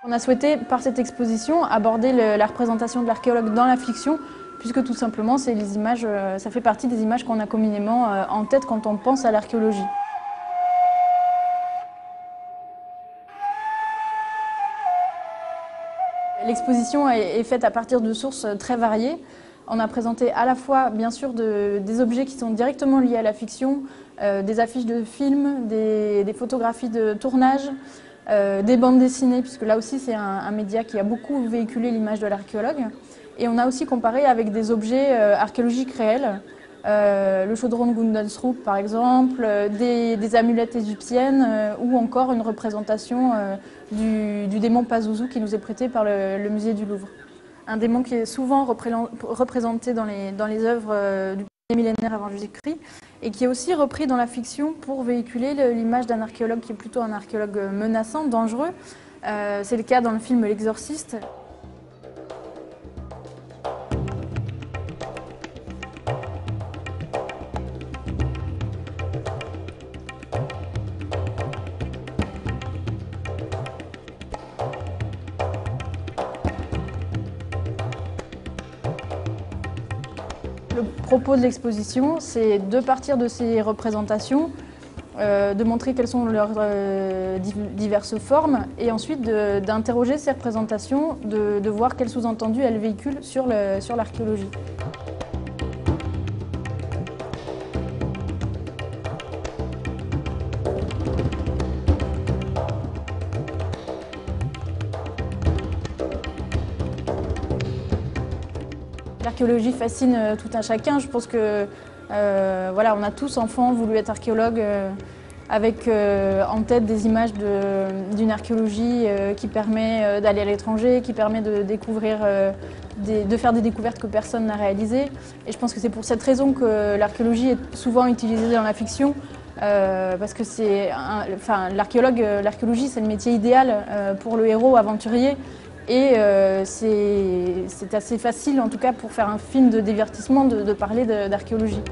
On a souhaité, par cette exposition, aborder la représentation de l'archéologue dans la fiction, puisque tout simplement, c'est les images, ça fait partie des images qu'on a communément en tête quand on pense à l'archéologie. L'exposition est faite à partir de sources très variées. On a présenté à la fois, bien sûr, des objets qui sont directement liés à la fiction, des affiches de films, des photographies de tournage, des bandes dessinées, puisque là aussi c'est un média qui a beaucoup véhiculé l'image de l'archéologue. Et on a aussi comparé avec des objets archéologiques réels, le chaudron de Gundelsrup par exemple, des amulettes égyptiennes ou encore une représentation du démon Pazuzu qui nous est prêté par le musée du Louvre. Un démon qui est souvent représenté dans les œuvres du premier millénaire avant Jésus-Christ et qui est aussi repris dans la fiction pour véhiculer l'image d'un archéologue qui est plutôt un archéologue menaçant, dangereux. C'est le cas dans le film L'Exorciste. Le propos de l'exposition, c'est de partir de ces représentations, de montrer quelles sont leurs diverses formes et ensuite d'interroger ces représentations, de voir quels sous-entendus elles véhiculent sur l'archéologie. L'archéologie fascine tout un chacun. Je pense que voilà, on a tous enfants voulu être archéologues avec en tête des images d'une archéologie qui permet d'aller à l'étranger, qui permet de découvrir, de faire des découvertes que personne n'a réalisées. Et je pense que c'est pour cette raison que l'archéologie est souvent utilisée dans la fiction. Parce que l'archéologie, c'est le métier idéal pour le héros aventurier. Et c'est assez facile, en tout cas, pour faire un film de divertissement, de parler d'archéologie.